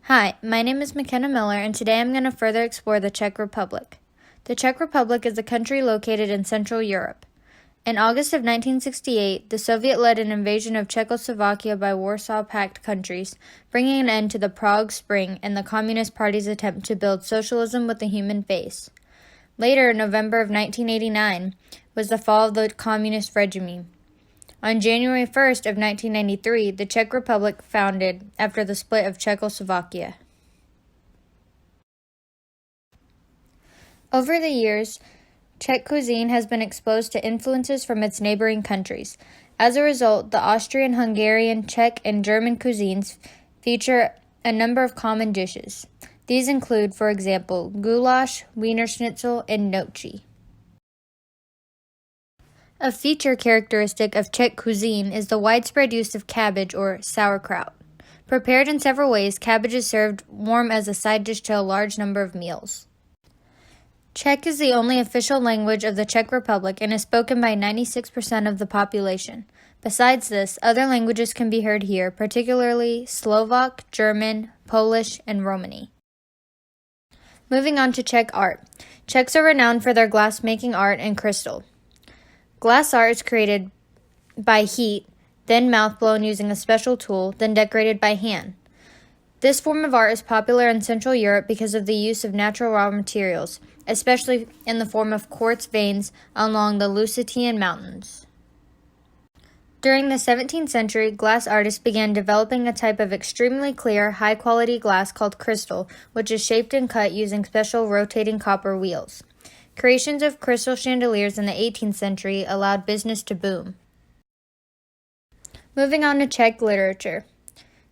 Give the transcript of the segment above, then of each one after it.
Hi, my name is McKenna Miller, and today I'm going to further explore the Czech Republic. The Czech Republic is a country located in Central Europe. In August of 1968, the Soviet led an invasion of Czechoslovakia by Warsaw Pact countries, bringing an end to the Prague Spring and the Communist Party's attempt to build socialism with a human face. Later, in November of 1989, was the fall of the communist regime. On January 1st of 1993, the Czech Republic founded after the split of Czechoslovakia. Over the years, Czech cuisine has been exposed to influences from its neighboring countries. As a result, the Austrian, Hungarian, Czech, and German cuisines feature a number of common dishes. These include, for example, goulash, Wiener Schnitzel, and gnocchi. A feature characteristic of Czech cuisine is the widespread use of cabbage or sauerkraut. Prepared in several ways, cabbage is served warm as a side dish to a large number of meals. Czech is the only official language of the Czech Republic and is spoken by 96% of the population. Besides this, other languages can be heard here, particularly Slovak, German, Polish, and Romani. Moving on to Czech art. Czechs are renowned for their glass-making art and crystal. Glass art is created by heat, then mouth-blown using a special tool, then decorated by hand. This form of art is popular in Central Europe because of the use of natural raw materials, especially in the form of quartz veins along the Lusatian Mountains. During the 17th century, glass artists began developing a type of extremely clear, high-quality glass called crystal, which is shaped and cut using special rotating copper wheels. Creations of crystal chandeliers in the 18th century allowed business to boom. Moving on to Czech literature.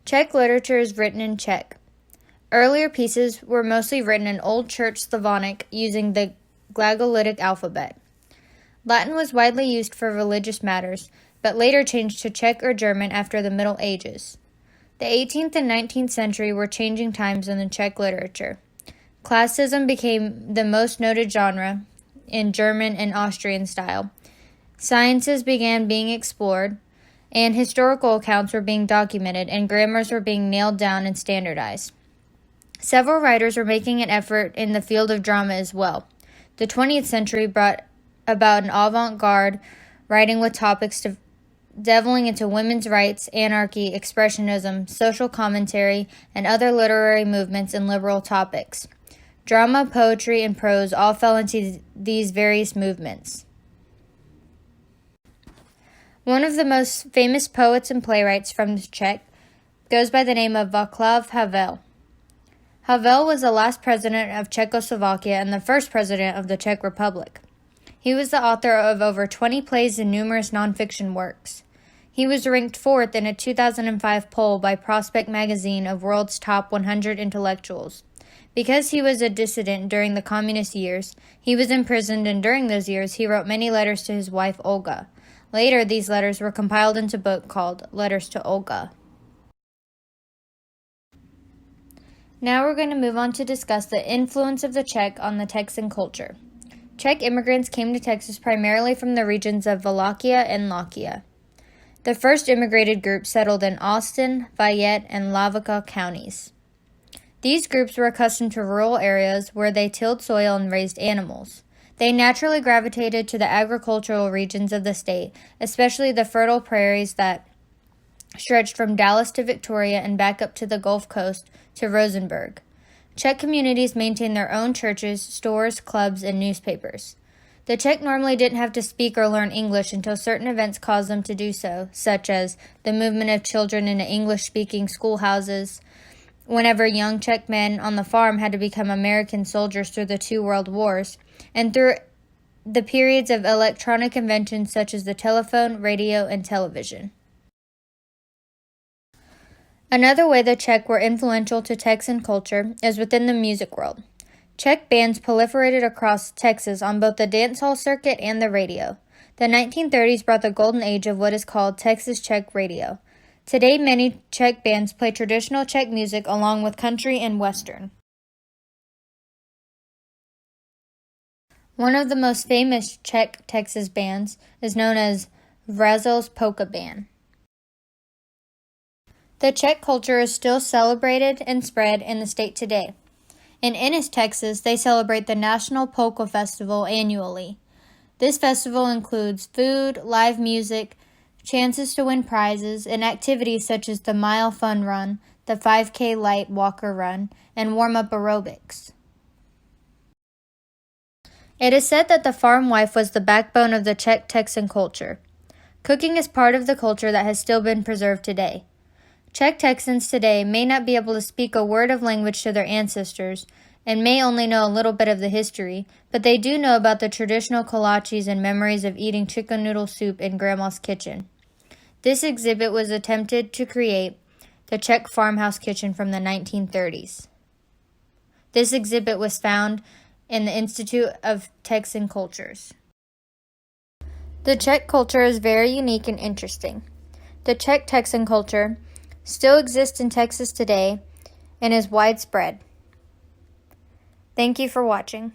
Czech literature is written in Czech. Earlier pieces were mostly written in Old Church Slavonic using the Glagolitic alphabet. Latin was widely used for religious matters, but later changed to Czech or German after the Middle Ages. The 18th and 19th century were changing times in the Czech literature. Classicism became the most noted genre in German and Austrian style. Sciences began being explored, and historical accounts were being documented, and grammars were being nailed down and standardized. Several writers were making an effort in the field of drama as well. The 20th century brought about an avant-garde writing with topics delving into women's rights, anarchy, expressionism, social commentary, and other literary movements and liberal topics. Drama, poetry, and prose all fell into these various movements. One of the most famous poets and playwrights from the Czech goes by the name of Václav Havel. Havel was the last president of Czechoslovakia and the first president of the Czech Republic. He was the author of over 20 plays and numerous nonfiction works. He was ranked 4th in a 2005 poll by Prospect magazine of world's top 100 intellectuals. Because he was a dissident during the communist years, he was imprisoned, and during those years he wrote many letters to his wife Olga. Later, these letters were compiled into a book called Letters to Olga. Now we're going to move on to discuss the influence of the Czech on the Texan culture. Czech immigrants came to Texas primarily from the regions of Wallachia and Lakia. The first immigrated group settled in Austin, Fayette, and Lavaca counties. These groups were accustomed to rural areas where they tilled soil and raised animals. They naturally gravitated to the agricultural regions of the state, especially the fertile prairies that stretched from Dallas to Victoria and back up to the Gulf Coast to Rosenberg. Czech communities maintained their own churches, stores, clubs, and newspapers. The Czech normally didn't have to speak or learn English until certain events caused them to do so, such as the movement of children into English-speaking schoolhouses, whenever young Czech men on the farm had to become American soldiers through the 2 world wars, and through the periods of electronic inventions such as the telephone, radio, and television. Another way the Czech were influential to Texan culture is within the music world. Czech bands proliferated across Texas on both the dance hall circuit and the radio. The 1930s brought the golden age of what is called Texas Czech radio. Today, many Czech bands play traditional Czech music along with country and western. One of the most famous Czech Texas bands is known as Vrazos Polka Band. The Czech culture is still celebrated and spread in the state today. In Ennis, Texas, they celebrate the National Polka Festival annually. This festival includes food, live music, chances to win prizes, and activities such as the Mile Fun Run, the 5K Light Walker Run, and warm-up aerobics. It is said that the farm wife was the backbone of the Czech Texan culture. Cooking is part of the culture that has still been preserved today. Czech Texans today may not be able to speak a word of language to their ancestors and may only know a little bit of the history, but they do know about the traditional kolaches and memories of eating chicken noodle soup in Grandma's kitchen. This exhibit was attempted to create the Czech farmhouse kitchen from the 1930s. This exhibit was found in the Institute of Texan Cultures. The Czech culture is very unique and interesting. The Czech Texan culture still exists in Texas today and is widespread. Thank you for watching.